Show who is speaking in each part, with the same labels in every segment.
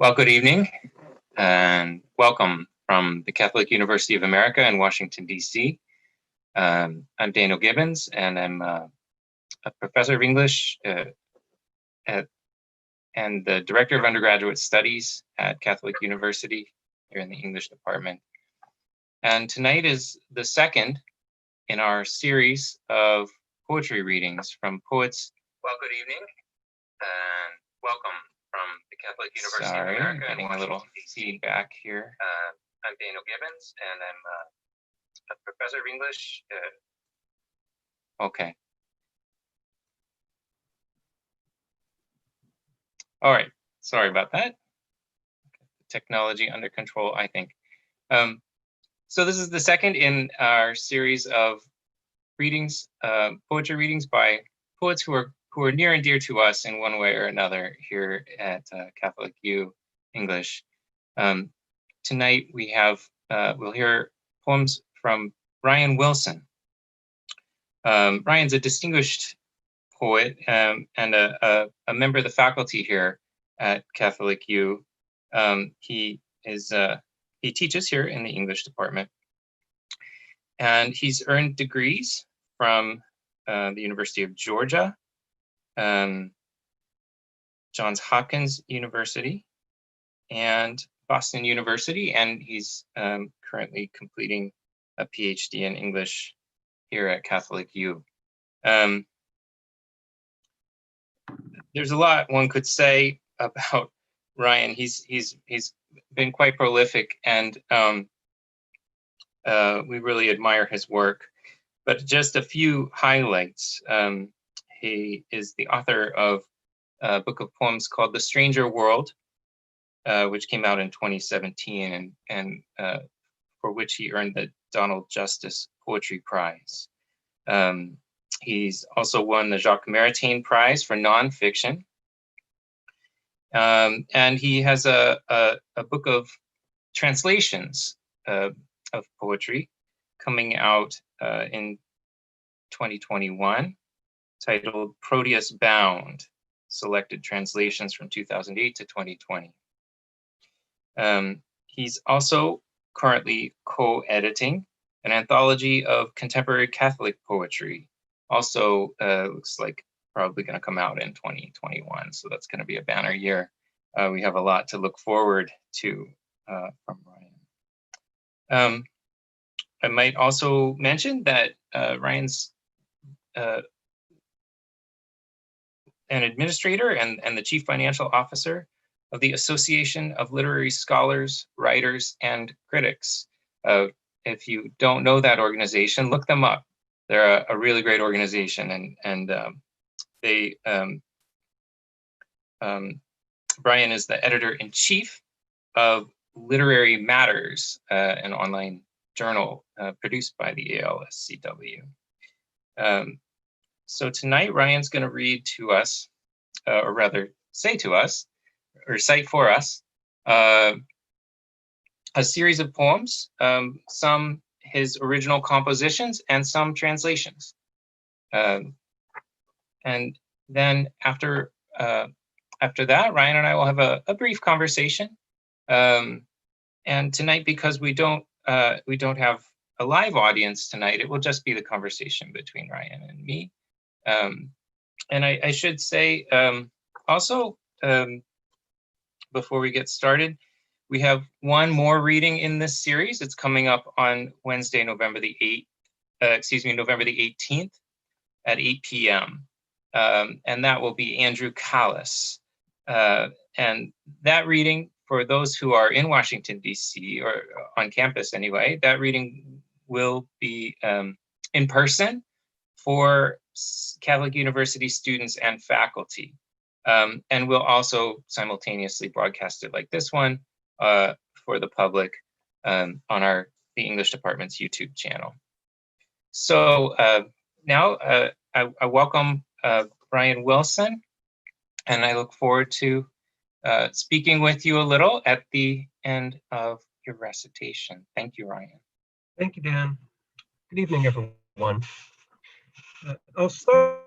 Speaker 1: Well, good evening and welcome from the Catholic University of America in Washington, D.C. I'm Daniel Gibbons, and I'm a professor of English and the director of undergraduate studies at Catholic University here in the English department. And tonight is the second in our series of poetry readings from poets. Well, good evening and welcome from the Catholic University of America. Getting a little feedback here. I'm Daniel Gibbons, and I'm a professor of English. Okay. All right. Sorry about that. Technology under control, I think. So this is the second in our series of readings, poetry readings by poets who are near and dear to us in one way or another here at Catholic U English. Tonight we have we'll hear poems from Brian Wilson. Brian's a distinguished poet and a member of the faculty here at Catholic U. He teaches here in the English department, and he's earned degrees from the University of Georgia, Johns Hopkins University, and Boston University, and he's currently completing a Ph.D. in English here at Catholic U. There's a lot one could say about Ryan. He's been quite prolific, and we really admire his work. But just a few highlights. He is the author of a book of poems called The Stranger World, which came out in 2017, and for which he earned the Donald Justice Poetry Prize. He's also won the Jacques Maritain Prize for nonfiction. And he has a book of translations of poetry coming out in 2021, titled Proteus Bound, Selected Translations from 2008 to 2020. He's also currently co-editing an anthology of contemporary Catholic poetry. Also looks like probably going to come out in 2021, so that's going to be a banner year. We have a lot to look forward to from Ryan. I might also mention that Ryan's an administrator and the chief financial officer of the Association of Literary Scholars, Writers, and Critics. If you don't know that organization, look them up. They're a really great organization, and Brian is the editor-in-chief of Literary Matters, an online journal produced by the Yale SCW. So tonight, Ryan's going to read to us, or rather say to us, or cite for us, a series of poems, some his original compositions and some translations. And then after that, Ryan and I will have a brief conversation. And tonight, because we don't have a live audience tonight, it will just be the conversation between Ryan and me. And I should say also, before we get started, we have one more reading in this series. It's coming up on Wednesday, November the 18th at 8 p.m. And that will be Andrew Callis. And that reading, for those who are in Washington, D.C., or on campus anyway, that reading will be in person for Catholic University students and faculty. And we'll also simultaneously broadcast it like this one for the public on the English department's YouTube channel. So now I welcome Brian Wilson, and I look forward to speaking with you a little at the end of your recitation. Thank you, Ryan.
Speaker 2: Thank you, Dan. Good evening, everyone. I'll start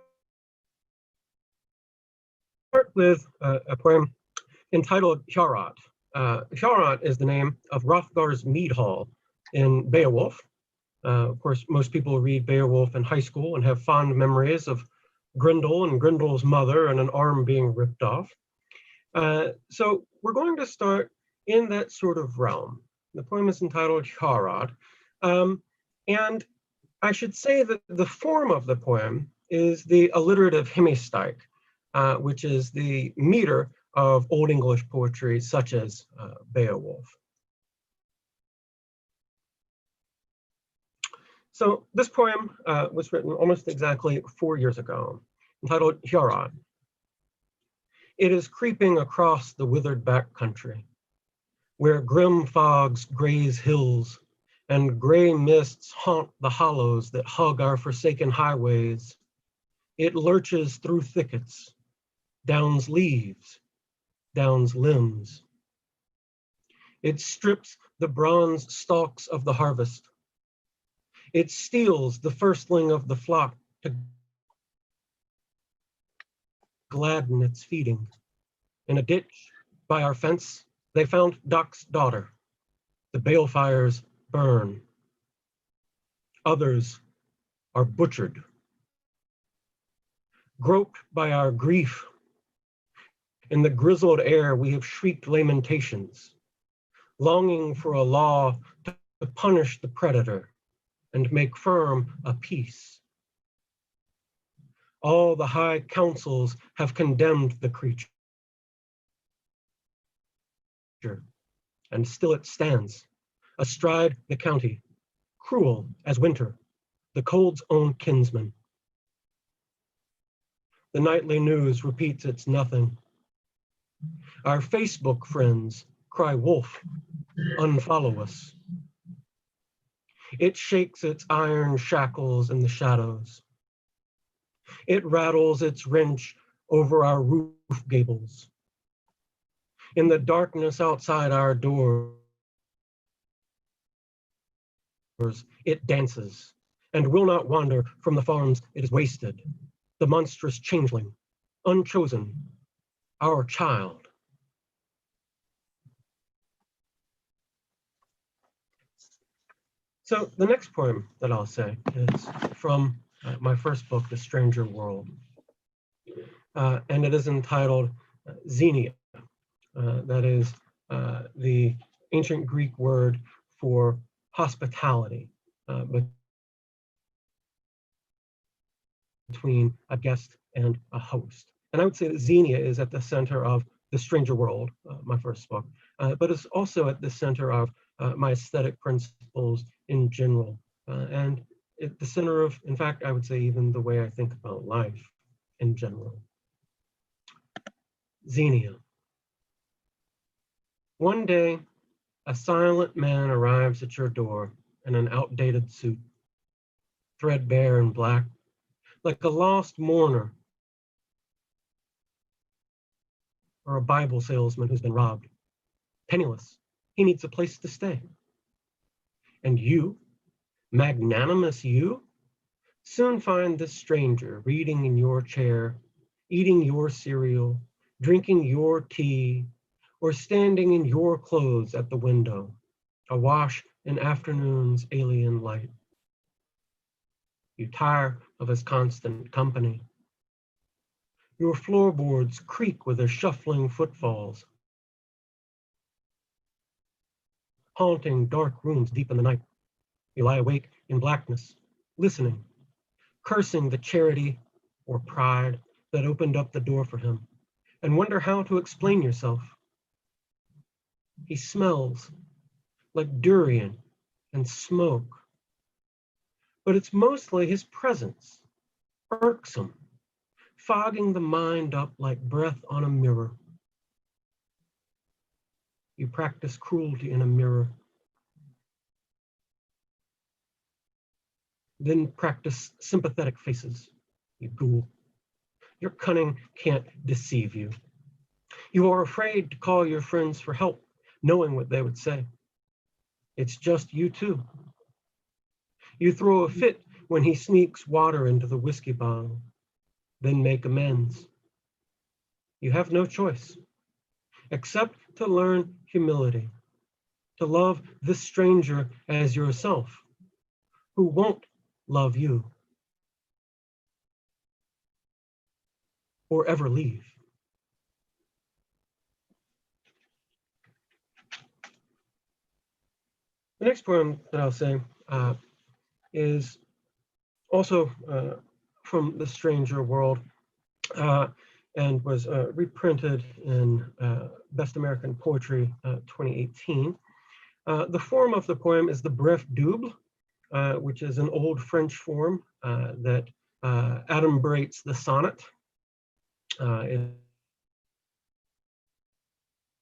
Speaker 2: with a poem entitled Hjarrat. Hjarrat is the name of Hrothgar's mead hall in Beowulf. Of course, most people read Beowulf in high school and have fond memories of Grendel and Grendel's mother and an arm being ripped off. So we're going to start in that sort of realm. The poem is entitled Hjarrat. And I should say that the form of the poem is the alliterative hemistich, which is the meter of Old English poetry, such as Beowulf. So this poem was written almost exactly 4 years ago, entitled Hjarrat. It is creeping across the withered back country, where grim fogs graze hills and gray mists haunt the hollows that hug our forsaken highways. It lurches through thickets, downs leaves, downs limbs. It strips the bronze stalks of the harvest. It steals the firstling of the flock to gladden its feeding. In a ditch by our fence, they found Doc's daughter. The balefires burn. Others are butchered. Groped by our grief, in the grizzled air we have shrieked lamentations, longing for a law to punish the predator and make firm a peace. All the high councils have condemned the creature, and still it stands, astride the county, cruel as winter, the cold's own kinsman. The nightly news repeats its nothing. Our Facebook friends cry wolf, unfollow us. It shakes its iron shackles in the shadows. It rattles its wrench over our roof gables. In the darkness outside our doors, it dances and will not wander from the farms it is wasted. The monstrous changeling, unchosen, our child. So the next poem that I'll say is from my first book, The Stranger World. And it is entitled Xenia. That is the ancient Greek word for hospitality, between a guest and a host. And I would say that Xenia is at the center of The Stranger World, my first book, but it's also at the center of my aesthetic principles in general, and at the center of, in fact, I would say even the way I think about life in general. Xenia. One day, a silent man arrives at your door in an outdated suit, threadbare and black, like a lost mourner or a Bible salesman who's been robbed. Penniless, he needs a place to stay. And you, magnanimous you, soon find this stranger reading in your chair, eating your cereal, drinking your tea, or standing in your clothes at the window, awash in afternoon's alien light. You tire of his constant company. Your floorboards creak with their shuffling footfalls, haunting dark rooms deep in the night. You lie awake in blackness, listening, cursing the charity or pride that opened up the door for him, and wonder how to explain yourself. He smells like durian and smoke, but it's mostly his presence, irksome, fogging the mind up like breath on a mirror. You practice cruelty in a mirror, then practice sympathetic faces, you ghoul. Your cunning can't deceive you. You are afraid to call your friends for help, knowing what they would say. It's just you two. You throw a fit when he sneaks water into the whiskey bottle, then make amends. You have no choice. except to learn humility, to love this stranger as yourself, who won't love you or ever leave. The next poem that I'll say is also from the Stranger World and was reprinted in Best American Poetry 2018. The form of the poem is the bref double, which is an old French form that adumbrates the sonnet. It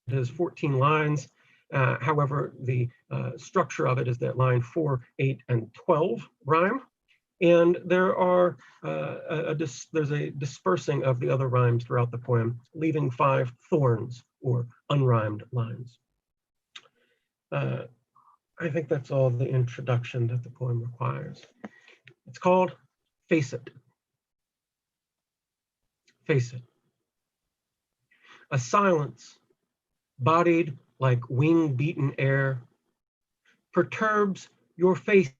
Speaker 2: has 14 lines. However, the structure of it is that line 4, 8, and 12 rhyme. And there are there's a dispersing of the other rhymes throughout the poem, leaving 5 thorns or unrhymed lines. I think that's all the introduction that the poem requires. It's called Face It. Face it. A silence, bodied like wing-beaten air, perturbs your face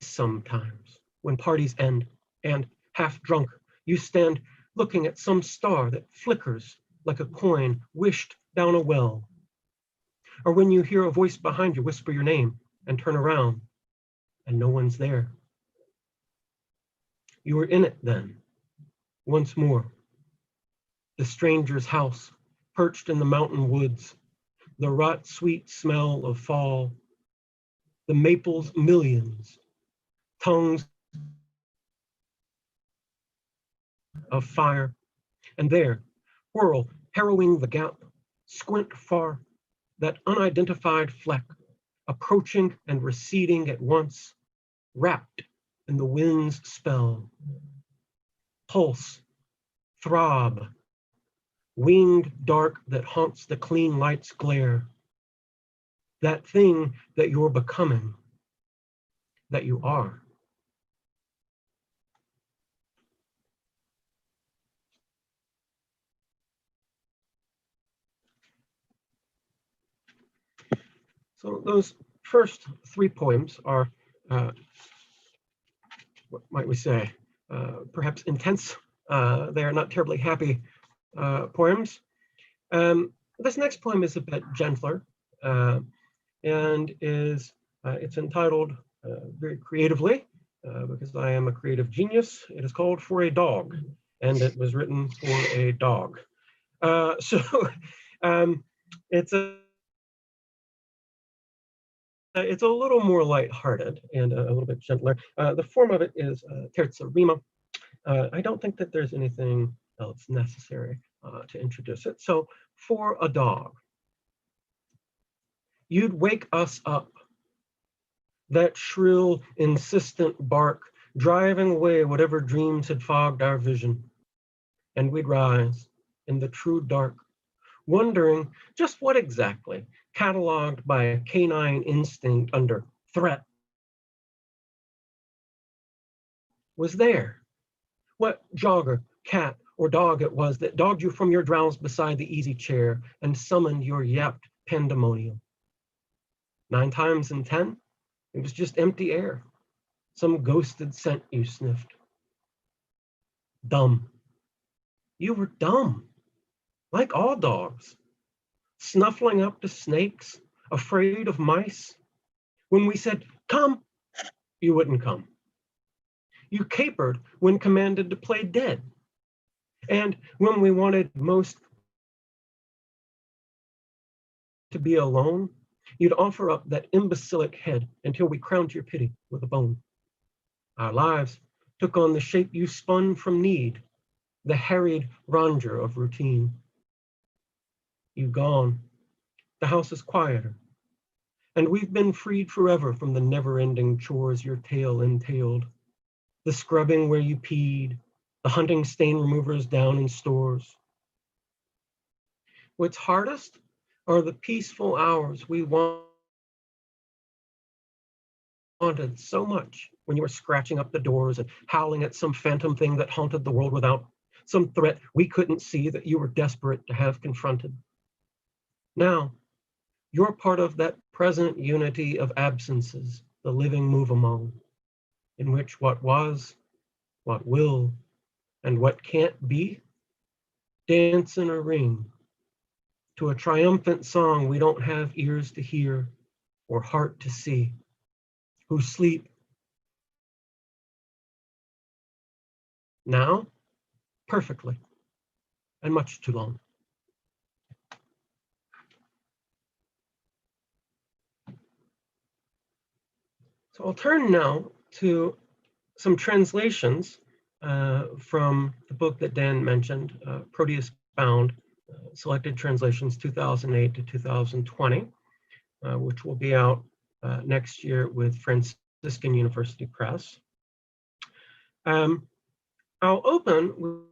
Speaker 2: sometimes when parties end, and half drunk, you stand looking at some star that flickers like a coin wished down a well. Or when you hear a voice behind you whisper your name and turn around and no one's there. You were in it then, once more. The stranger's house, perched in the mountain woods, the rot-sweet smell of fall, the maples' millions, tongues of fire, and there, whirl, harrowing the gap, squint far, that unidentified fleck, approaching and receding at once, wrapped in the wind's spell. Pulse, throb, winged dark that haunts the clean light's glare. That thing that you're becoming, that you are. So those first 3 poems are, what might we say, perhaps intense. They are not terribly happy poems. This next poem is a bit gentler and it's entitled very creatively, because I am a creative genius. It is called For a Dog, and it was written for a dog. It's a little more lighthearted and a little bit gentler. The form of it is terza rima. I don't think that there's anything else necessary to introduce it. So, for a dog. You'd wake us up. That shrill, insistent bark, driving away whatever dreams had fogged our vision. And we'd rise in the true dark, wondering just what exactly, cataloged by a canine instinct under threat, was there. What jogger, cat, or dog it was that dogged you from your drowse beside the easy chair and summoned your yapped pandemonium. 9 times in 10, it was just empty air, some ghosted scent you sniffed. Dumb. You were dumb, like all dogs, snuffling up to snakes, afraid of mice. When we said, come, you wouldn't come. You capered when commanded to play dead. And when we wanted most to be alone, you'd offer up that imbecilic head until we crowned your pity with a bone. Our lives took on the shape you spun from need, the harried ronger of routine. You've gone. The house is quieter. And we've been freed forever from the never-ending chores your tale entailed. The scrubbing where you peed, the hunting stain removers down in stores. What's hardest are the peaceful hours we wanted so much when you were scratching up the doors and howling at some phantom thing that haunted the world without, some threat we couldn't see that you were desperate to have confronted. Now, you're part of that present unity of absences, the living move among, in which what was, what will, and what can't be, dance in a ring to a triumphant song we don't have ears to hear or heart to see, who sleep now perfectly and much too long. So I'll turn now to some translations from the book that Dan mentioned, Proteus Bound, Selected Translations 2008 to 2020, which will be out next year with Franciscan University Press. I'll open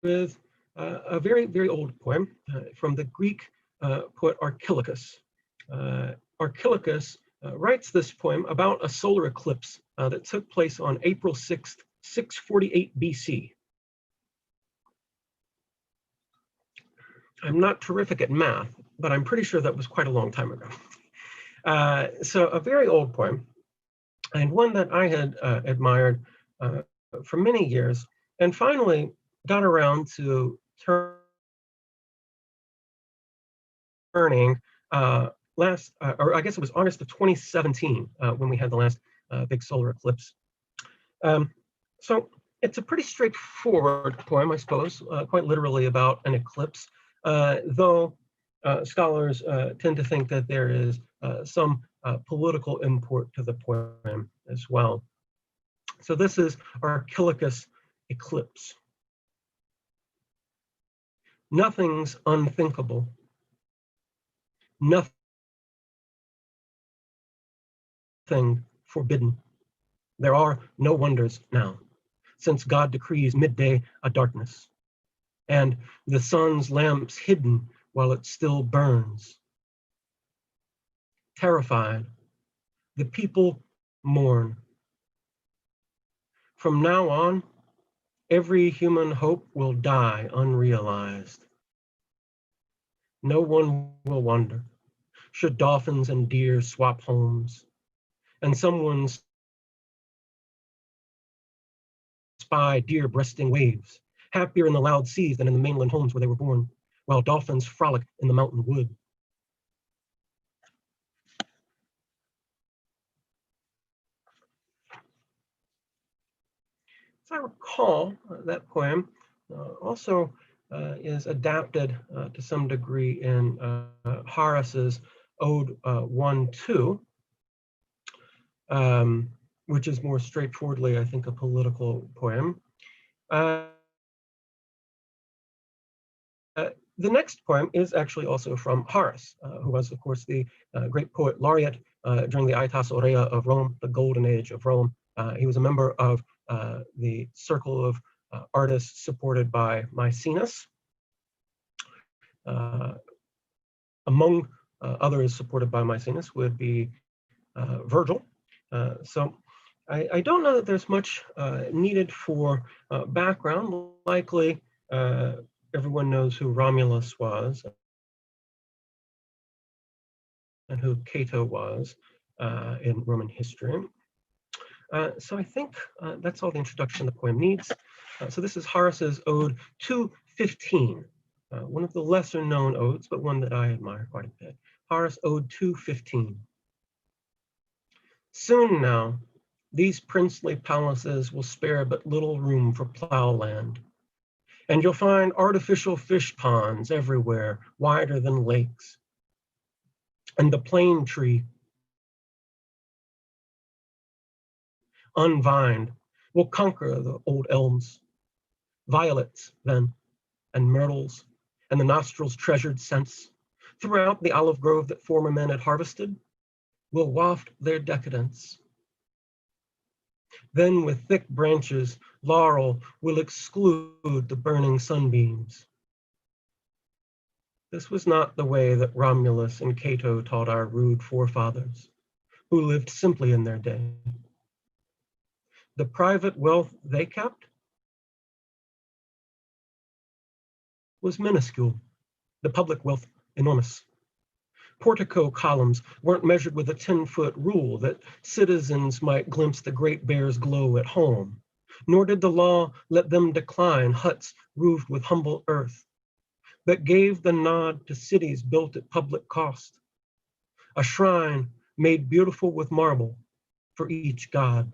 Speaker 2: with a very, very old poem from the Greek poet Archilochus. Archilochus writes this poem about a solar eclipse that took place on April 6th, 648 BC. I'm not terrific at math, but I'm pretty sure that was quite a long time ago. So a very old poem, and one that I had admired for many years, and finally got around to turning or I guess it was August of 2017 when we had the last big solar eclipse. So it's a pretty straightforward poem, I suppose, quite literally about an eclipse, though scholars tend to think that there is some political import to the poem as well. So this is Archilochus' Eclipse. Nothing's unthinkable. Nothing forbidden. There are no wonders now, since God decrees midday a darkness, and the sun's lamps hidden while it still burns. Terrified, the people mourn. From now on, every human hope will die unrealized. No one will wonder, should dolphins and deer swap homes, and someone spy deer breasting waves, happier in the loud seas than in the mainland homes where they were born, while dolphins frolic in the mountain wood. As I recall, that poem also is adapted to some degree in Horace's Ode 1-2, which is more straightforwardly, I think, a political poem. The next poem is actually also from Horace, who was, of course, the great poet laureate during the Aetas Aurea of Rome, the golden age of Rome. He was a member of the circle of artists supported by Maecenas. Among others supported by Maecenas would be Virgil. So I don't know that there's much needed for background. Likely everyone knows who Romulus was and who Cato was in Roman history. So I think that's all the introduction the poem needs. So this is Horace's Ode 2:15, one of the lesser known odes, but one that I admire quite a bit. Horace Ode 2:15. Soon now, these princely palaces will spare but little room for plowland, and you'll find artificial fish ponds everywhere, wider than lakes. And the plane tree, unvined, will conquer the old elms, violets then, and myrtles, and the nostrils' treasured scents, throughout the olive grove that former men had harvested, will waft their decadence. Then with thick branches, laurel will exclude the burning sunbeams. This was not the way that Romulus and Cato taught our rude forefathers, who lived simply in their day. the private wealth they kept was minuscule, the public wealth enormous. Portico columns weren't measured with a 10-foot rule that citizens might glimpse the Great Bear's glow at home, nor did the law let them decline huts roofed with humble earth, but gave the nod to cities built at public cost, a shrine made beautiful with marble for each god.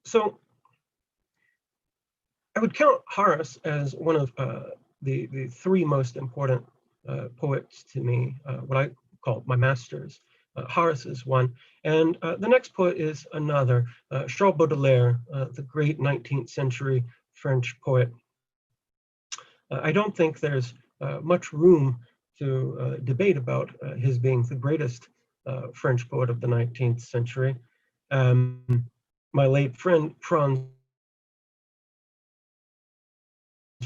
Speaker 2: So I would count Horace as one of the three most important poets to me, what I call my masters. Horace is one, and the next poet is another, Charles Baudelaire, the great 19th century French poet. I don't think there's much room to debate about his being the greatest French poet of the 19th century. My late friend Franz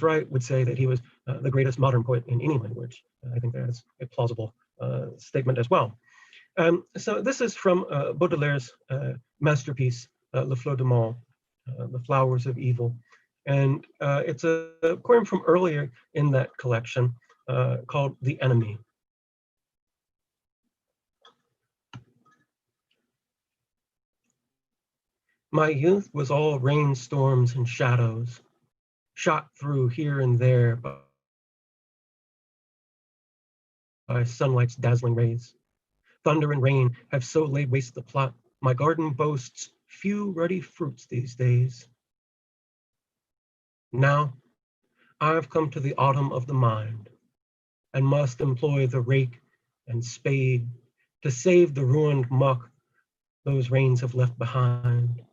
Speaker 2: Wright would say that he was the greatest modern poet in any language. I think that's a plausible statement as well. So this is from Baudelaire's masterpiece, Le Fleur de Mal, The Flowers of Evil. And it's a poem from earlier in that collection called The Enemy. My youth was all rainstorms and shadows, shot through here and there by sunlight's dazzling rays. Thunder and rain have so laid waste the plot. My garden boasts few ruddy fruits these days. Now, I have come to the autumn of the mind, and must employ the rake and spade to save the ruined muck those rains have left behind,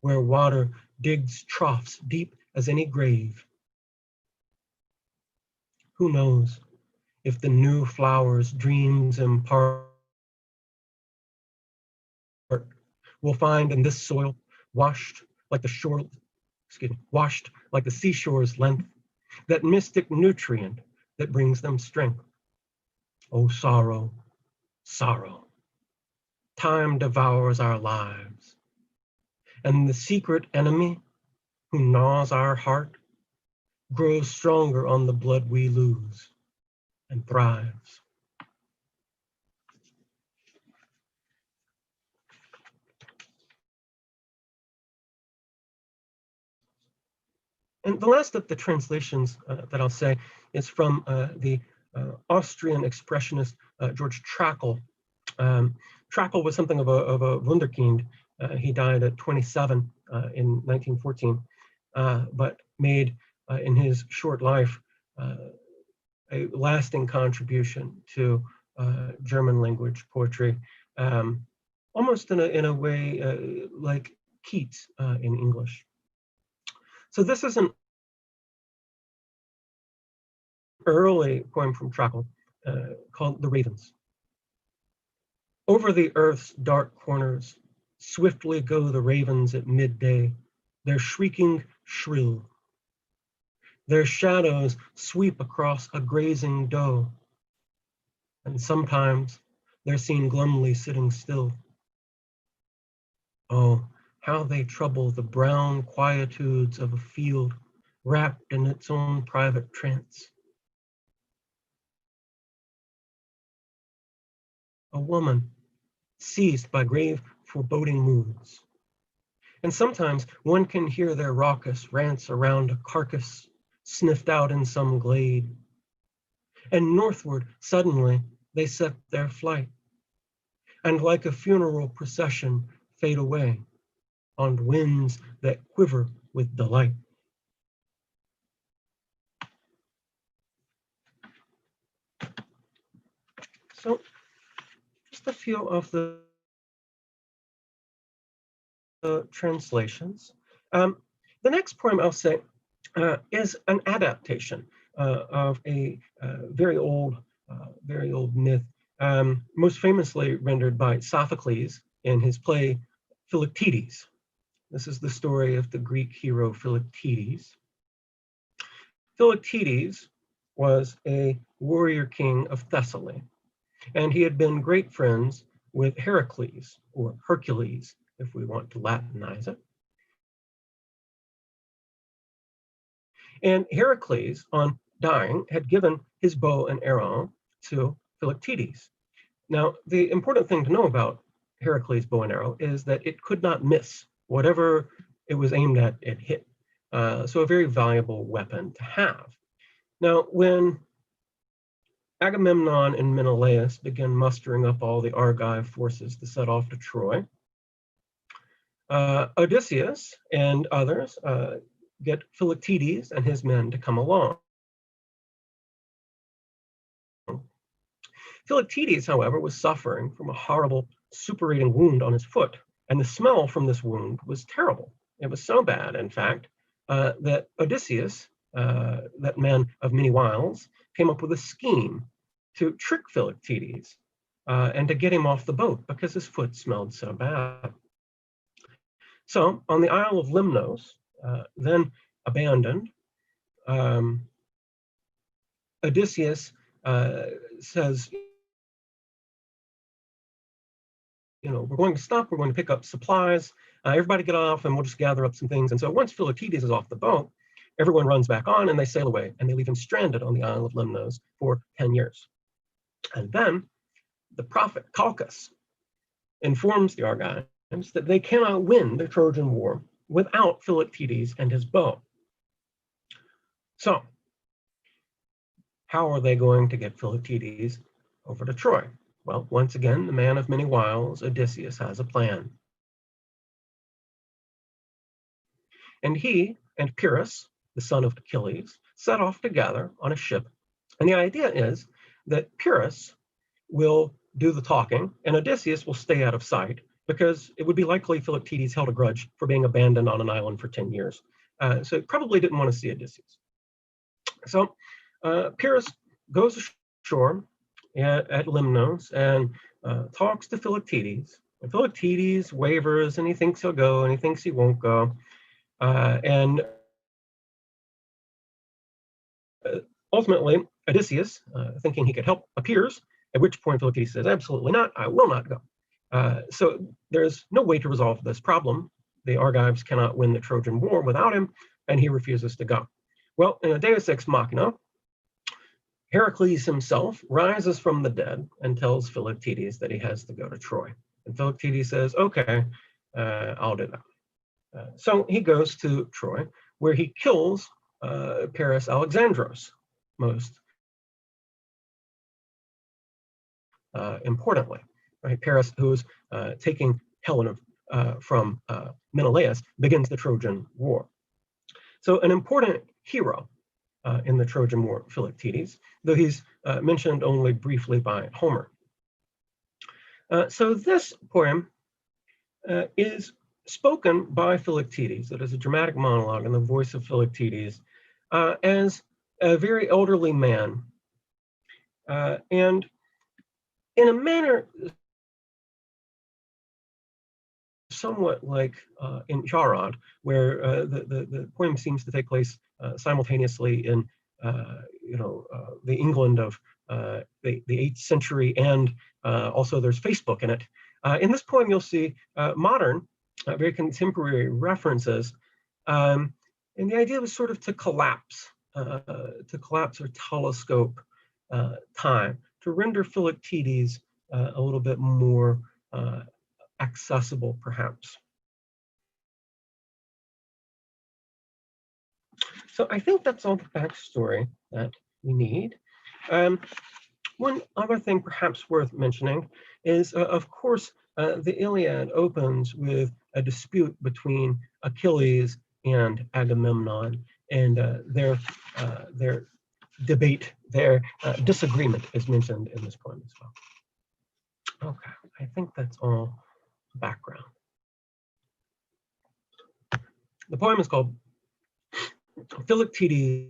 Speaker 2: where water digs troughs deep as any grave. Who knows if the new flowers dreams impart will find in this soil, washed like the seashore's length, that mystic nutrient that brings them strength. Oh, sorrow, sorrow, time devours our lives, and the secret enemy who gnaws our heart grows stronger on the blood we lose and thrives. And the last of the translations that I'll say is from the Austrian expressionist George Trakl. Trakl was something of a wunderkind. He died at 27 in 1914, but made in his short life a lasting contribution to German language poetry, almost in a way like Keats in English. So this is an early poem from Trakl called The Ravens. Over the earth's dark corners, swiftly go the ravens at midday, their shrieking shrill. Their shadows sweep across a grazing doe, and sometimes they're seen glumly sitting still. Oh, how they trouble the brown quietudes of a field wrapped in its own private trance. A woman seized by grave foreboding moods. And sometimes one can hear their raucous rants around a carcass sniffed out in some glade. And northward, suddenly, they set their flight, and like a funeral procession fade away on winds that quiver with delight. So, just a few of the translations. The next poem I'll say is an adaptation of a very old myth, most famously rendered by Sophocles in his play Philoctetes. This is the story of the Greek hero Philoctetes. Philoctetes, was a warrior king of Thessaly, and he had been great friends with Heracles, or Hercules, if we want to Latinize it. And Heracles, on dying, had given his bow and arrow to Philoctetes. Now, the important thing to know about Heracles' bow and arrow is that it could not miss. Whatever it was aimed at, it hit. So a very valuable weapon to have. Now, when Agamemnon and Menelaus began mustering up all the Argive forces to set off to Troy, Odysseus and others get Philoctetes and his men to come along. Philoctetes, however, was suffering from a horrible suppurating wound on his foot, and the smell from this wound was terrible. It was so bad, in fact, that Odysseus, that man of many wiles, came up with a scheme to trick Philoctetes and to get him off the boat because his foot smelled so bad. So on the Isle of Lemnos, then abandoned, Odysseus says, we're going to stop, we're going to pick up supplies, everybody get off and we'll just gather up some things. And so once Philoctetes is off the boat, everyone runs back on and they sail away, and they leave him stranded on the Isle of Lemnos for 10 years. And then the prophet Calchas informs the Argives that they cannot win the Trojan War without Philoctetes and his bow. So how are they going to get Philoctetes over to Troy? Well, once again, the man of many wiles, Odysseus, has a plan. And he and Pyrrhus, the son of Achilles, set off together on a ship. And the idea is that Pyrrhus will do the talking and Odysseus will stay out of sight, because it would be likely Philoctetes held a grudge for being abandoned on an island for 10 years. So he probably didn't want to see Odysseus. So Pyrrhus goes ashore at Lemnos and talks to Philoctetes. And Philoctetes wavers, and he thinks he'll go, and he thinks he won't go. And ultimately, Odysseus, thinking he could help, appears, at which point Philoctetes says, absolutely not, I will not go. So there's no way to resolve this problem. The Argives cannot win the Trojan War without him, and he refuses to go. Well, in a Deus Ex Machina, Heracles himself rises from the dead and tells Philoctetes that he has to go to Troy. And Philoctetes says, okay, I'll do that. So he goes to Troy, where he kills Paris Alexandros, most importantly. Right? Paris, who's taking Helen from Menelaus, begins the Trojan War. So an important hero in the Trojan War, Philoctetes, though he's mentioned only briefly by Homer. So this poem is spoken by Philoctetes. It is a dramatic monologue in the voice of Philoctetes as a very elderly man. And in a manner somewhat like in Charad, where the poem seems to take place simultaneously in the England of the 8th century, and also there's Facebook in it. In this poem, you'll see modern, very contemporary references, and the idea was sort of to collapse or telescope time, to render Philoctetes a little bit more accessible, perhaps. So I think that's all the backstory that we need. One other thing perhaps worth mentioning is, of course, the Iliad opens with a dispute between Achilles and Agamemnon, and their debate, their disagreement is mentioned in this poem as well. Okay, I think that's all background. The poem is called Philoctetes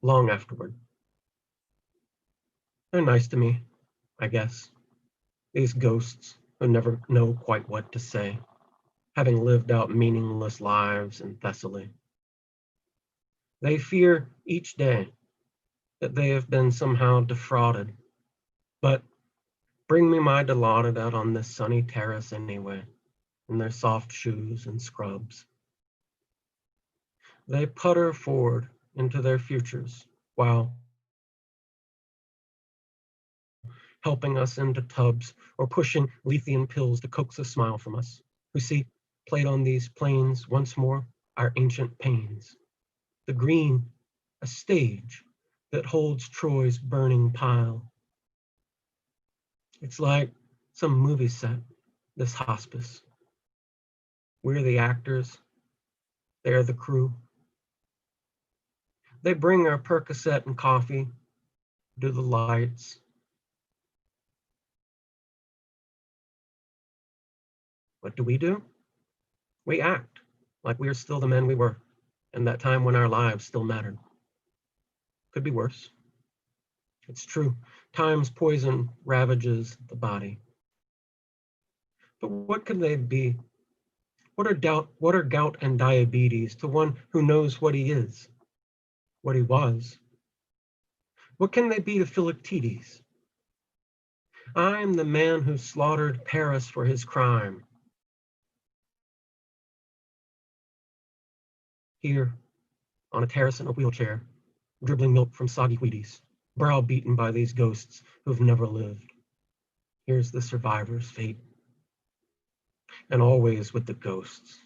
Speaker 2: Long Afterward. They're nice to me, I guess. These ghosts who never know quite what to say, having lived out meaningless lives in Thessaly. They fear each day that they have been somehow defrauded. But bring me my Dilaudid out on this sunny terrace anyway, in their soft shoes and scrubs. They putter forward into their futures while helping us into tubs or pushing Lethean pills to coax a smile from us, who see played on these plains once more our ancient pains. The green, a stage that holds Troy's burning pile. It's like some movie set, this hospice. We're the actors, they're the crew. They bring our Percocet and coffee, do the lights. What do? We act like we are still the men we were, and that time when our lives still mattered. Could be worse. It's true, time's poison ravages the body. But what could they be? What are gout and diabetes to one who knows what he is, what he was? What can they be to Philoctetes? I am the man who slaughtered Paris for his crime. Here, on a terrace in a wheelchair, dribbling milk from soggy Wheaties, browbeaten by these ghosts who've never lived. Here's the survivor's fate. And always with the ghosts.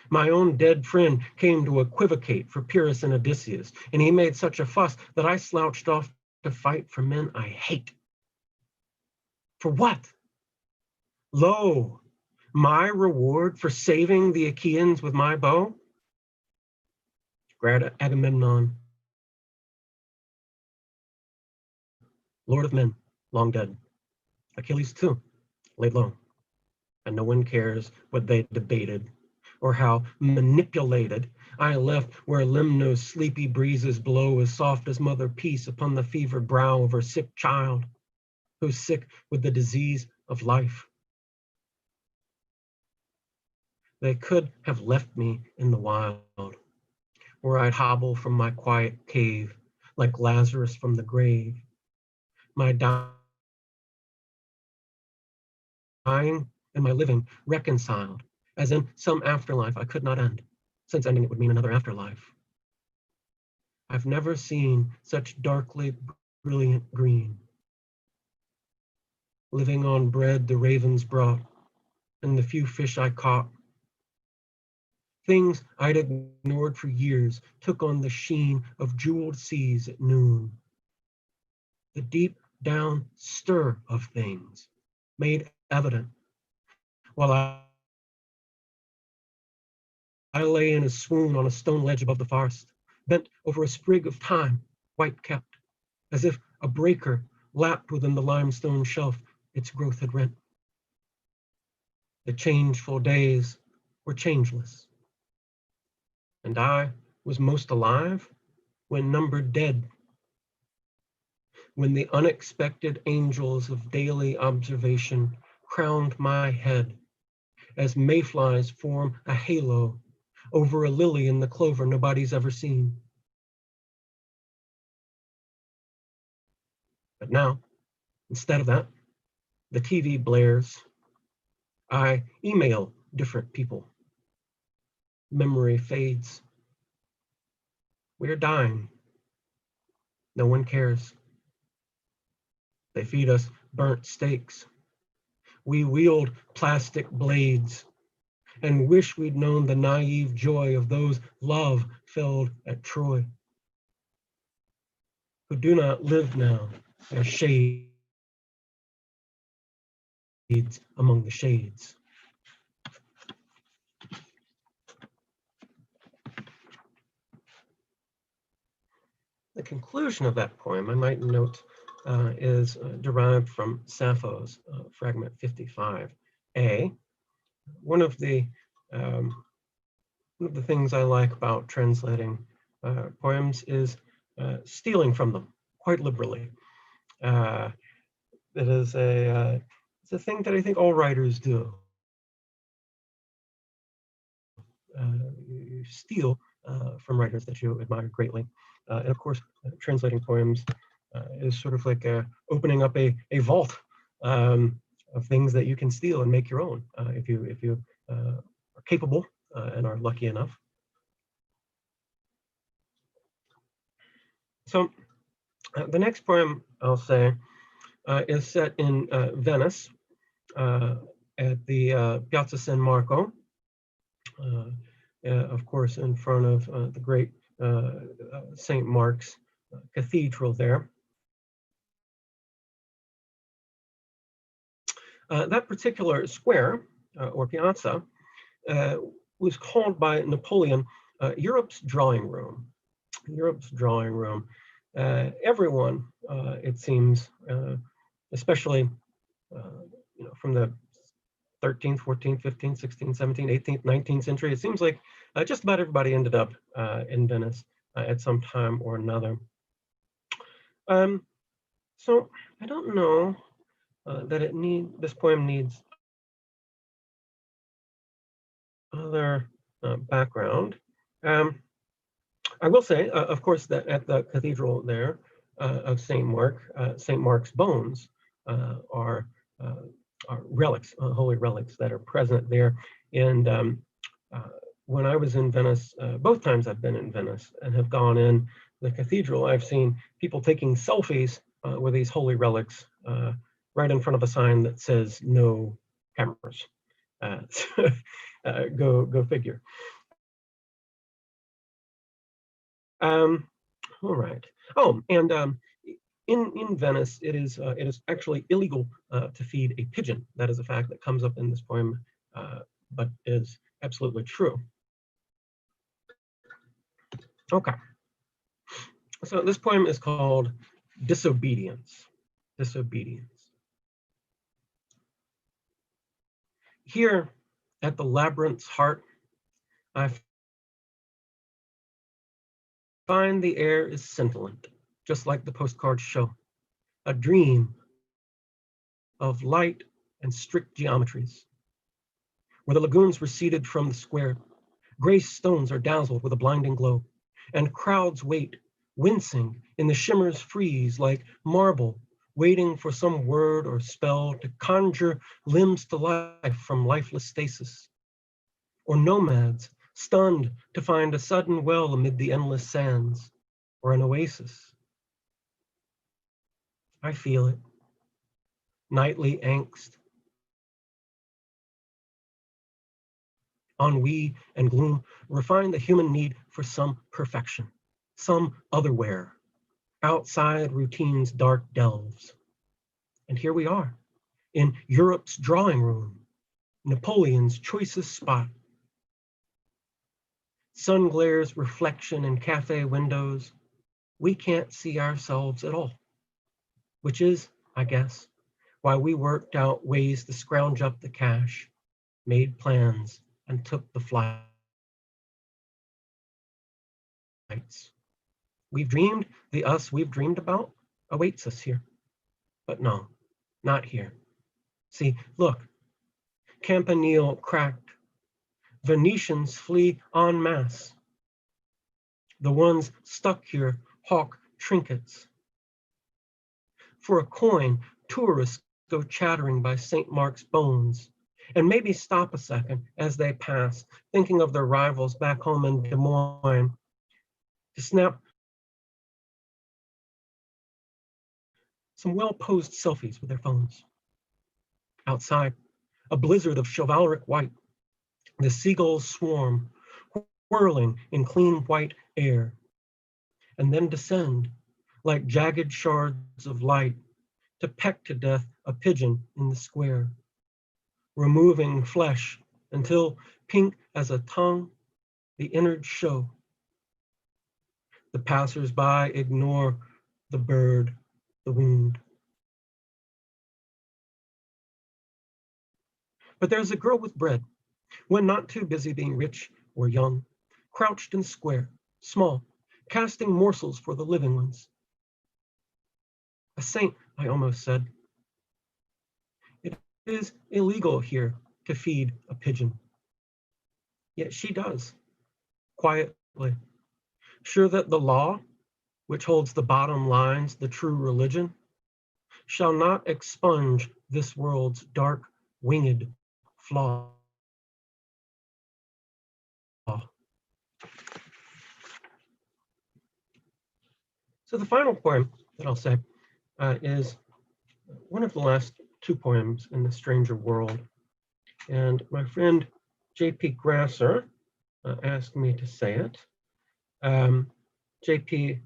Speaker 2: My own dead friend came to equivocate for Pyrrhus and Odysseus, and he made such a fuss that I slouched off to fight for men I hate. For what? Lo, my reward for saving the Achaeans with my bow? Great Agamemnon, Lord of men, long dead. Achilles too, laid low. And no one cares what they debated or how manipulated I left where Lemnos sleepy breezes blow as soft as mother peace upon the fevered brow of her sick child, who's sick with the disease of life. They could have left me in the wild, where I'd hobble from my quiet cave like Lazarus from the grave, my dying and my living reconciled, as in some afterlife I could not end, since ending it would mean another afterlife. I've never seen such darkly brilliant green, living on bread the ravens brought, and the few fish I caught. Things I'd ignored for years took on the sheen of jeweled seas at noon. The deep down stir of things made evident while I lay in a swoon on a stone ledge above the forest, bent over a sprig of thyme, white kept, as if a breaker lapped within the limestone shelf its growth had rent. The changeful days were changeless, and I was most alive when numbered dead, when the unexpected angels of daily observation crowned my head as mayflies form a halo over a lily in the clover nobody's ever seen. But now, instead of that, the TV blares. I email different people. Memory fades. We're dying. No one cares. They feed us burnt steaks. We wield plastic blades and wish we'd known the naive joy of those love felled at Troy, who do not live now as shades among the shades. The conclusion of that poem, I might note, is derived from Sappho's fragment 55a. One of the things I like about translating poems is stealing from them quite liberally. It is it's a thing that I think all writers do. You steal from writers that you admire greatly. And of course, translating poems is sort of like opening up a vault of things that you can steal and make your own if you are capable and are lucky enough. So the next poem I'll say is set in Venice at the Piazza San Marco, of course, in front of the great St. Mark's Cathedral there. That particular square, or piazza, was called by Napoleon Europe's drawing room. Europe's drawing room. Everyone, it seems, especially from the 13th, 14th, 15th, 16th, 17th, 18th, 19th century, it seems like just about everybody ended up in Venice at some time or another. So I don't know that this poem needs other background. I will say, of course, that at the cathedral there of St. Mark, St. Mark's bones are relics, holy relics that are present there. And when I was in Venice, both times I've been in Venice and have gone in the cathedral, I've seen people taking selfies with these holy relics right in front of a sign that says no cameras. Go figure. All right. Oh, and in Venice, it is actually illegal to feed a pigeon. That is a fact that comes up in this poem, but is absolutely true. Okay. So this poem is called Disobedience. Disobedience. Here at the labyrinth's heart, I find the air is scintillant, just like the postcards show. A dream of light and strict geometries. Where the lagoons receded from the square, gray stones are dazzled with a blinding glow, and crowds wait, wincing in the shimmers freeze like marble, waiting for some word or spell to conjure limbs to life from lifeless stasis. Or nomads, stunned to find a sudden well amid the endless sands, or an oasis. I feel it. Nightly angst, ennui and gloom refine the human need for some perfection, some otherwhere, outside routine's dark delves. And here we are, in Europe's drawing room, Napoleon's choicest spot. Sun glares reflection in cafe windows. We can't see ourselves at all, which is, I guess, why we worked out ways to scrounge up the cash, made plans, and took the flights. We've dreamed, the us we've dreamed about awaits us here. But no, not here. See, look, Campanile cracked. Venetians flee en masse. The ones stuck here hawk trinkets. For a coin, tourists go chattering by St. Mark's bones, and maybe stop a second as they pass, thinking of their rivals back home in Des Moines, to snap some well-posed selfies with their phones. Outside, a blizzard of chivalric white, the seagulls swarm, whirling in clean white air, and then descend like jagged shards of light to peck to death a pigeon in the square, removing flesh until, pink as a tongue, the innards show. The passers-by ignore the bird, the wound. But there's a girl with bread, one not too busy being rich or young, crouched and square, small, casting morsels for the living ones. A saint, I almost said. It is illegal here to feed a pigeon. Yet she does, quietly sure that the law, which holds the bottom lines, the true religion, shall not expunge this world's dark winged flaw. So the final poem that I'll say is one of the last two poems in The Stranger World. And my friend J.P. Grasser asked me to say it. J.P.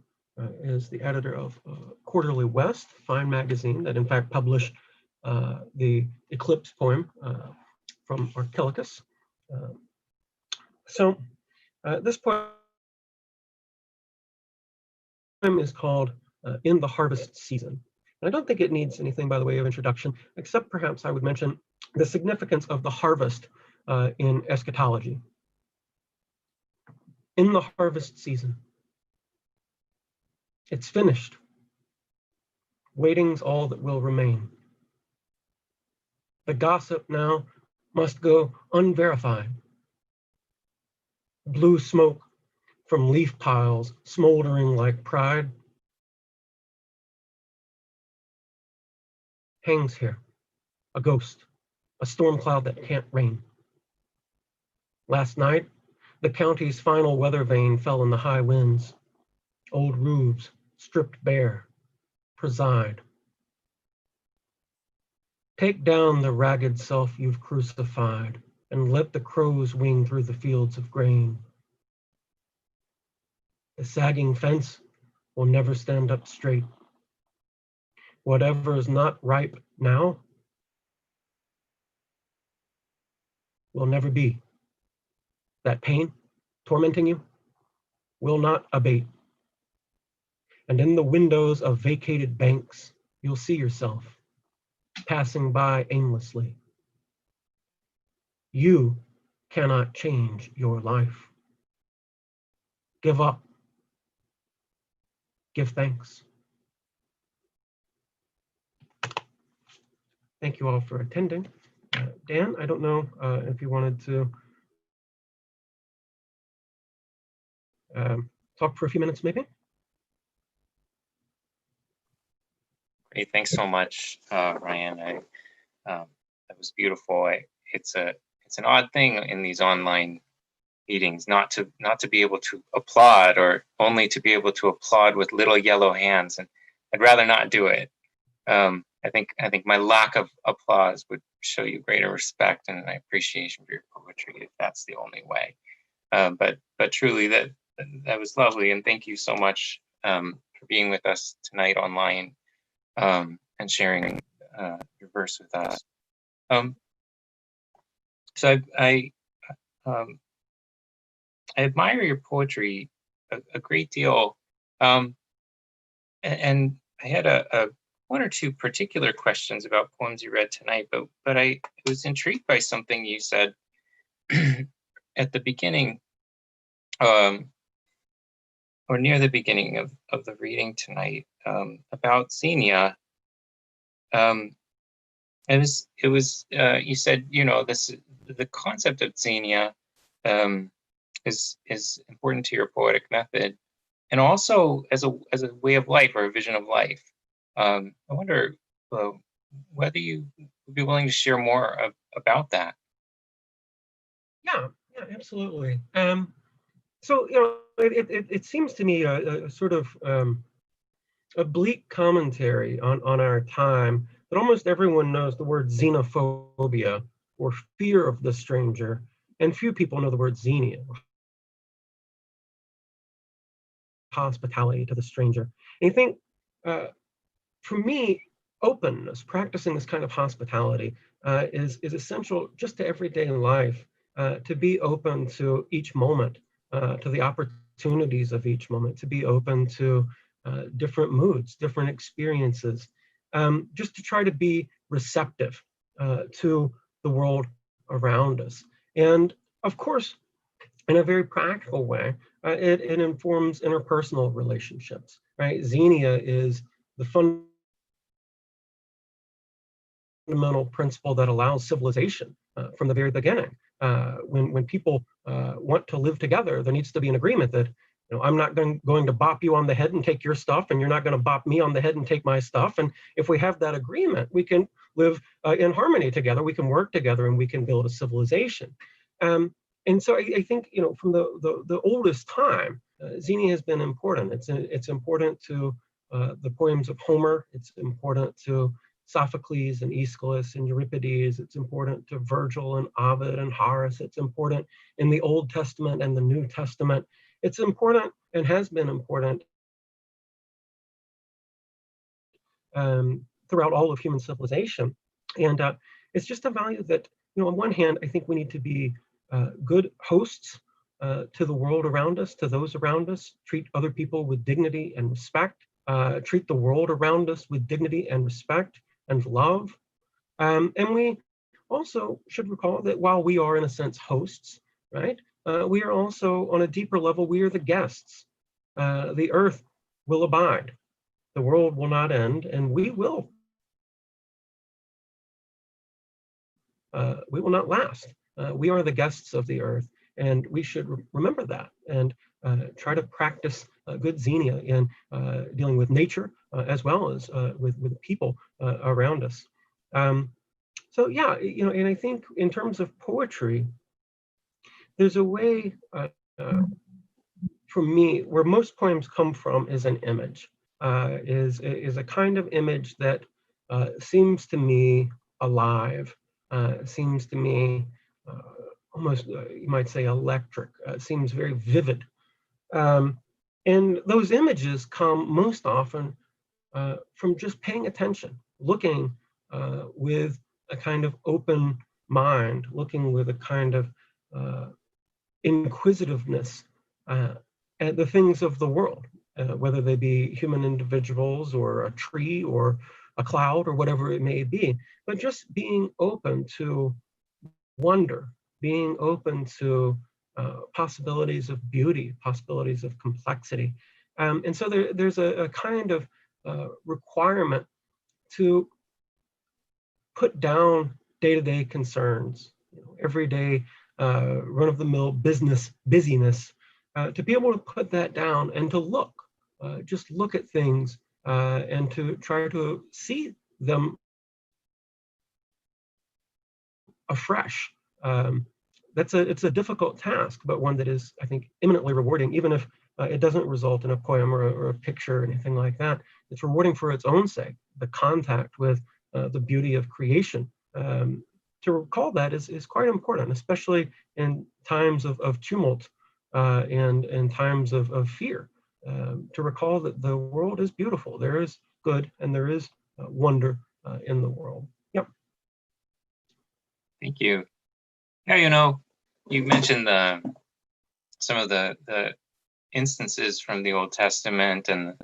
Speaker 2: is the editor of Quarterly West, fine magazine that in fact published the Eclipse poem from Archilochus. So this poem is called In the Harvest Season. And I don't think it needs anything by the way of introduction, except perhaps I would mention the significance of the harvest in eschatology. In the harvest season. It's finished. Waiting's all that will remain. The gossip now must go unverified. Blue smoke from leaf piles smoldering like pride hangs here, a ghost, a storm cloud that can't rain. Last night, the county's final weather vane fell in the high winds. Old roofs, stripped bare, preside. Take down the ragged self you've crucified, and let the crows wing through the fields of grain. The sagging fence will never stand up straight. Whatever is not ripe now will never be. That pain tormenting you will not abate. And in the windows of vacated banks, you'll see yourself passing by aimlessly. You cannot change your life. Give up. Give thanks. Thank you all for attending. Dan, I don't know if you wanted to talk for a few minutes, maybe?
Speaker 1: Great, thanks so much, Ryan. That was beautiful. It's an odd thing in these online meetings not to be able to applaud, or only to be able to applaud with little yellow hands, and I'd rather not do it. I think my lack of applause would show you greater respect and my appreciation for your poetry if that's the only way. But truly, that was lovely, and thank you so much for being with us tonight online and sharing your verse with us. So I admire your poetry a great deal, and I had a one or two particular questions about poems you read tonight, but I was intrigued by something you said at the beginning, or near the beginning of the reading tonight, about Xenia. It was you said, the concept of Xenia is important to your poetic method, and also as a way of life, or a vision of life. I wonder whether you would be willing to share more about that.
Speaker 2: Yeah, absolutely. So it seems to me a sort of a bleak commentary on our time that almost everyone knows the word xenophobia, or fear of the stranger, and few people know the word xenia, hospitality to the stranger. And I think, for me, openness, practicing this kind of hospitality is essential just to everyday life, to be open to each moment, to the opportunities of each moment, to be open to different moods, different experiences, just to try to be receptive to the world around us. And of course, in a very practical way, it informs interpersonal relationships, right? Xenia is the fundamental principle that allows civilization from the very beginning When people want to live together, there needs to be an agreement that, I'm not going to bop you on the head and take your stuff, and you're not going to bop me on the head and take my stuff. And if we have that agreement, we can live in harmony together. We can work together, and we can build a civilization. And so I think, from the oldest time, Xenia has been important. It's important to the poems of Homer. It's important to Sophocles and Aeschylus and Euripides. It's important to Virgil and Ovid and Horace. It's important in the Old Testament and the New Testament. It's important and has been important throughout all of human civilization. And it's just a value that, on one hand, I think we need to be good hosts to the world around us, to those around us, treat other people with dignity and respect, treat the world around us with dignity and respect and love. And we also should recall that while we are, in a sense, hosts, right, we are also, on a deeper level, we are the guests. The earth will abide. The world will not end, and we will not last. We are the guests of the earth, and we should remember that and try to practice good Xenia in dealing with nature as well as with people around us. So yeah, and I think in terms of poetry, there's a way for me where most poems come from is an image, is a kind of image that seems to me alive, seems to me almost, you might say, electric, seems very vivid. And those images come most often from just paying attention, looking with a kind of open mind, looking with a kind of inquisitiveness at the things of the world, whether they be human individuals or a tree or a cloud or whatever it may be, but just being open to wonder, being open to possibilities of beauty, possibilities of complexity. And so there's a kind of requirement to put down day-to-day concerns, everyday run-of-the-mill busyness, to be able to put that down and to look, just look at things and to try to see them afresh. It's a difficult task, but one that is, I think, eminently rewarding, even if it doesn't result in a poem or a picture or anything like that. It's rewarding for its own sake, the contact with the beauty of creation. To recall that is quite important, especially in times of tumult and in times of fear. To recall that the world is beautiful, there is good and there is wonder in the world. Yep.
Speaker 1: Thank you. Yeah, you mentioned some of the instances from the Old Testament and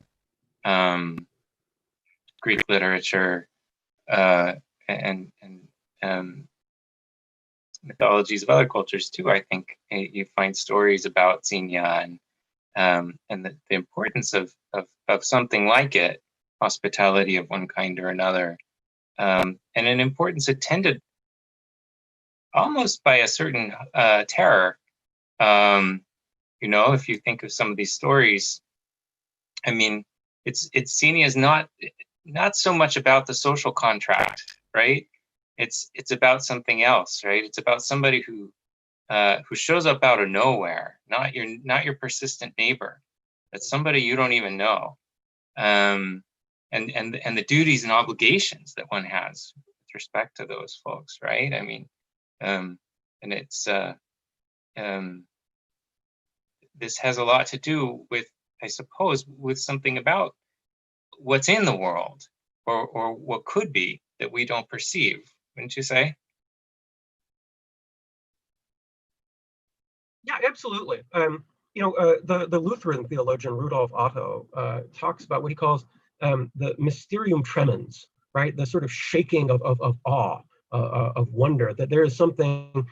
Speaker 1: Greek literature and mythologies of other cultures too. I think you find stories about Xenia and the importance of something like it, hospitality of one kind or another, and an importance attended almost by a certain terror. If you think of some of these stories, I mean, it's Xenia is not so much about the social contract, right? It's about something else, right? It's about somebody who shows up out of nowhere, not your persistent neighbor. That's somebody you don't even know, and the duties and obligations that one has with respect to those folks, right? I mean, and it's this has a lot to do with, I suppose, with something about what's in the world or what could be that we don't perceive, wouldn't you say?
Speaker 2: Yeah, absolutely. The Lutheran theologian Rudolf Otto talks about what he calls the mysterium tremens, right? The sort of shaking of awe, of wonder, that there is something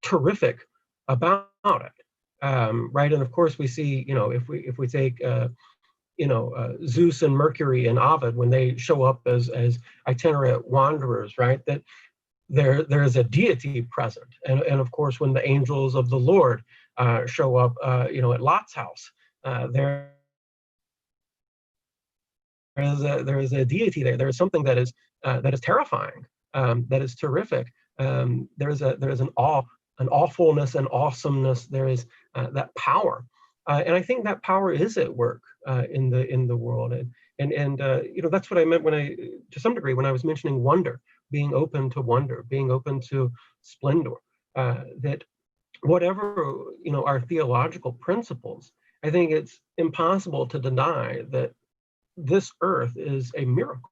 Speaker 2: terrific about it, right? And of course, we see, if we take, Zeus and Mercury and Ovid when they show up as itinerant wanderers, right? That there is a deity present. And of course, when the angels of the Lord show up, at Lot's house, there is a deity there. There is something that is terrifying, that is terrific. There is an awe, an awfulness, and awesomeness. There is that power, and I think that power is at work in the world. And that's what I meant to some degree, when I was mentioning wonder, being open to wonder, being open to splendor. That whatever our theological principles, I think it's impossible to deny that this earth is a miracle.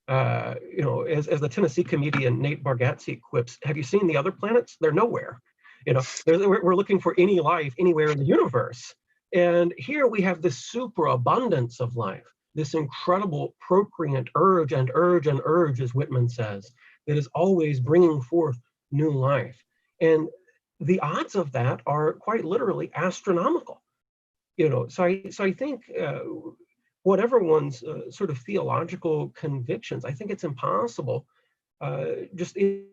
Speaker 2: As the Tennessee comedian Nate Bargatze quips, have you seen the other planets? They're nowhere. We're looking for any life anywhere in the universe. And here we have this superabundance of life, this incredible procreant urge and urge and urge, as Whitman says, that is always bringing forth new life. And the odds of that are quite literally astronomical. So I think whatever one's sort of theological convictions, I think it's impossible, just even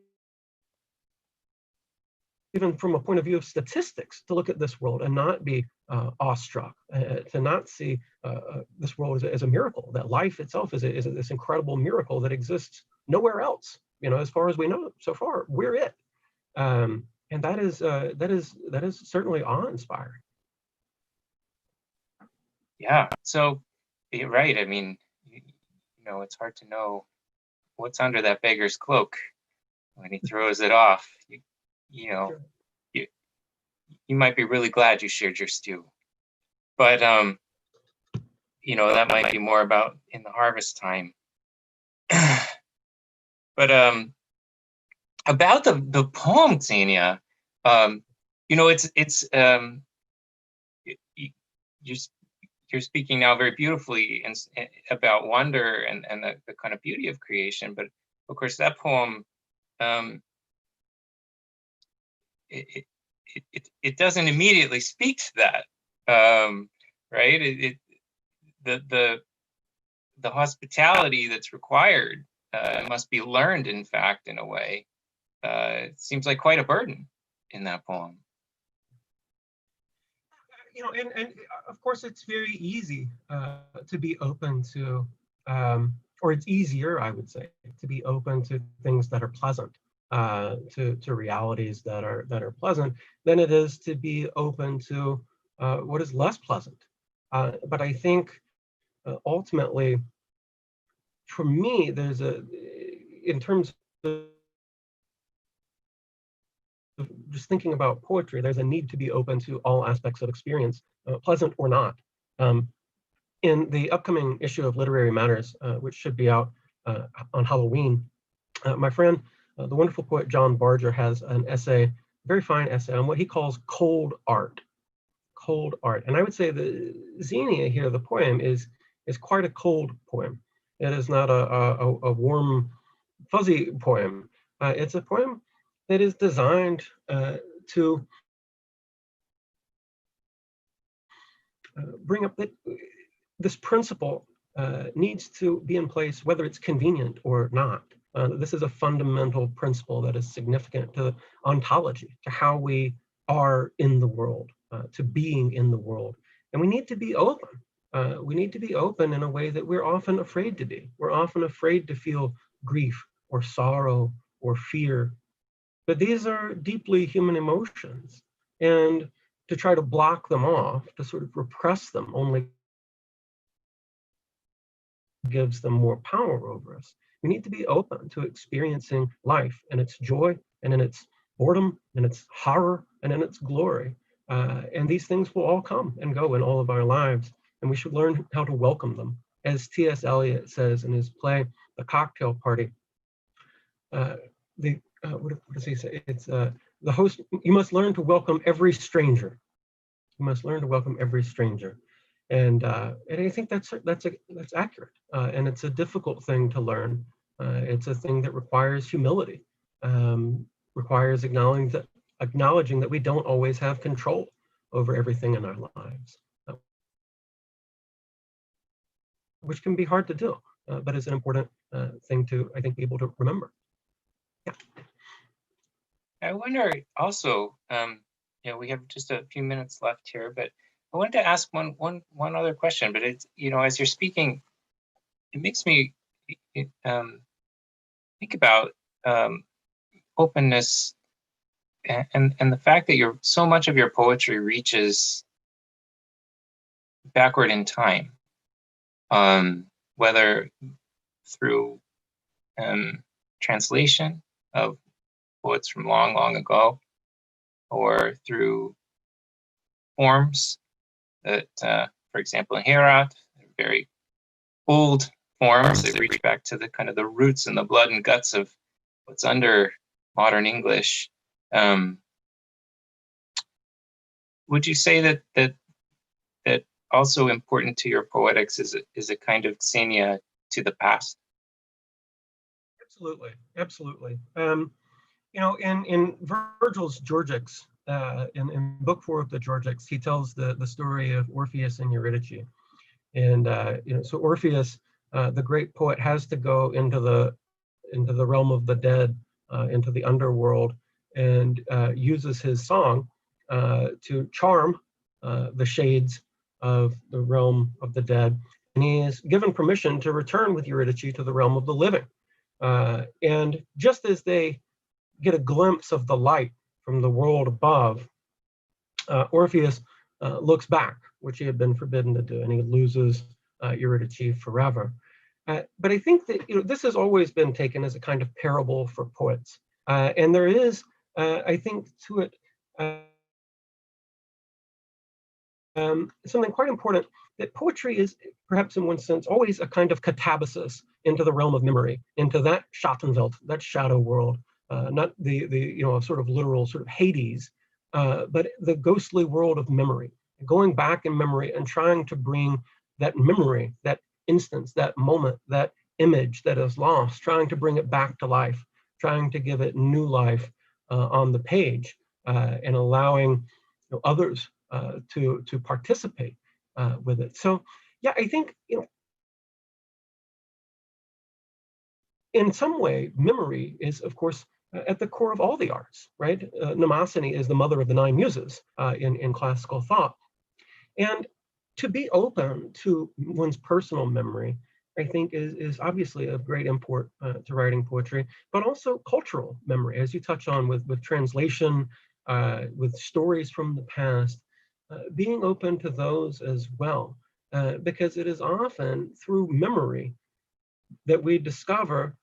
Speaker 2: from a point of view of statistics, to look at this world and not be awestruck, to not see this world as a miracle, that life itself is this incredible miracle that exists nowhere else. As far as we know so far, we're it. And that is certainly awe-inspiring.
Speaker 1: Yeah, so you're right. I mean, it's hard to know what's under that beggar's cloak when he throws it off. You might be really glad you shared your stew, but that might be more about in the harvest time. But about the poem, Xenia, you're speaking now very beautifully about wonder and the kind of beauty of creation. But of course, that poem, it doesn't immediately speak to that, right? The hospitality that's required must be learned, in fact, in a way. It seems like quite a burden in that poem.
Speaker 2: And of course, it's very easy to be open to, or it's easier, I would say, to be open to things that are pleasant, to realities that are pleasant, than it is to be open to what is less pleasant. But I think ultimately, for me, in terms of just thinking about poetry, there's a need to be open to all aspects of experience, pleasant or not. In the upcoming issue of Literary Matters, which should be out on Halloween, my friend, the wonderful poet John Barger, has an essay, very fine essay, on what he calls cold art. Cold art. And I would say the Xenia here, the poem, is quite a cold poem. It is not a warm, fuzzy poem. It's a poem that is designed to bring up that this principle needs to be in place, whether it's convenient or not. This is a fundamental principle that is significant to ontology, to how we are in the world, to being in the world. And we need to be open. We need to be open in a way that we're often afraid to be. We're often afraid to feel grief or sorrow or fear. But these are deeply human emotions. And to try to block them off, to sort of repress them, only gives them more power over us. We need to be open to experiencing life and its joy, and in its boredom, and its horror, and in its glory. And these things will all come and go in all of our lives, and we should learn how to welcome them. As T.S. Eliot says in his play, The Cocktail Party, what does he say? It's the host, you must learn to welcome every stranger. You must learn to welcome every stranger. And I think that's accurate. And it's a difficult thing to learn. It's a thing that requires humility, requires acknowledging that we don't always have control over everything in our lives, which can be hard to do, but is an important thing to, I think, be able to remember. Yeah.
Speaker 1: I wonder also, we have just a few minutes left here, but I wanted to ask one other question. But it's, as you're speaking, it makes me think about openness and the fact that so much of your poetry reaches backward in time, whether through translation of poets from long, long ago, or through forms that, for example, in Herat, very old forms that reach back to the kind of the roots and the blood and guts of what's under modern English. Would you say that also important to your poetics is a kind of xenia to the past?
Speaker 2: Absolutely, absolutely. In Virgil's Georgics, in Book 4 of the Georgics, he tells the story of Orpheus and Eurydice. And so Orpheus, the great poet, has to go into the realm of the dead, into the underworld, and uses his song to charm the shades of the realm of the dead. And he is given permission to return with Eurydice to the realm of the living. And just as they get a glimpse of the light from the world above, Orpheus looks back, which he had been forbidden to do, and he loses Eurydice forever. But I think that this has always been taken as a kind of parable for poets, and there is, I think, to it something quite important, that poetry is, perhaps in one sense, always a kind of catabasis into the realm of memory, into that Schattenwelt, that shadow world, not the sort of literal sort of Hades, but the ghostly world of memory, going back in memory and trying to bring that memory, that instance, that moment, that image that is lost, trying to bring it back to life, trying to give it new life on the page, and allowing others to participate with it. So yeah, I think in some way, memory is, of course, at the core of all the arts, right? Mnemosyne is the mother of the 9 muses in classical thought. And to be open to one's personal memory, I think, is obviously of great import to writing poetry, but also cultural memory, as you touch on with translation, with stories from the past, being open to those as well, because it is often through memory that we discover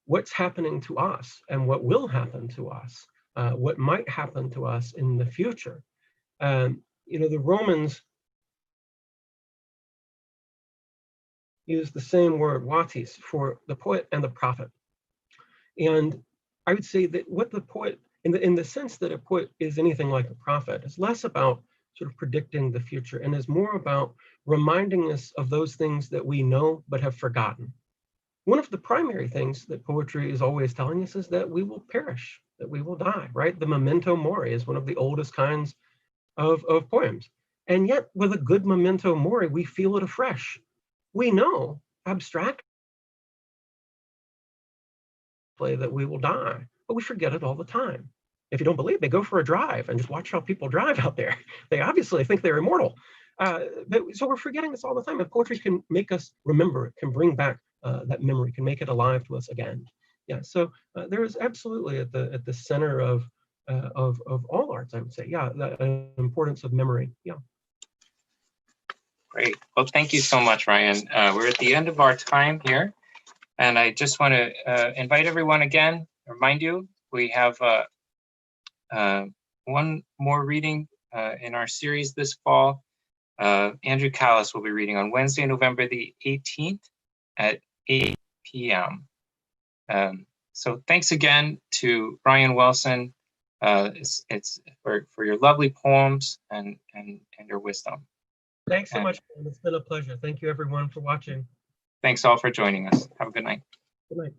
Speaker 2: what's happening to us and what will happen to us, what might happen to us in the future. The Romans use the same word, watis, for the poet and the prophet. And I would say that what the poet, in the sense that a poet is anything like a prophet, is less about sort of predicting the future and is more about reminding us of those things that we know but have forgotten. One of the primary things that poetry is always telling us is that we will perish, that we will die, right? The memento mori is one of the oldest kinds of poems. And yet, with a good memento mori, we feel it afresh. We know abstractly that we will die, but we forget it all the time. If you don't believe me, go for a drive and just watch how people drive out there. They obviously think they're immortal. So we're forgetting this all the time. And poetry can make us remember it, can bring back that memory, can make it alive to us again. Yeah, so there is absolutely at the center of all arts, I would say, yeah, the importance of memory. Yeah.
Speaker 1: Great. Well, thank you so much, Ryan. We're at the end of our time here, and I just want to invite everyone again, remind you, we have one more reading in our series this fall. Andrew Callis will be reading on Wednesday, November the 18th at 8 p.m. So thanks again to Brian Wilson. It's for your lovely poems and your wisdom.
Speaker 2: Thanks so much. It's been a pleasure. Thank you, everyone, for watching.
Speaker 1: Thanks all for joining us. Have a good night.
Speaker 2: Good night.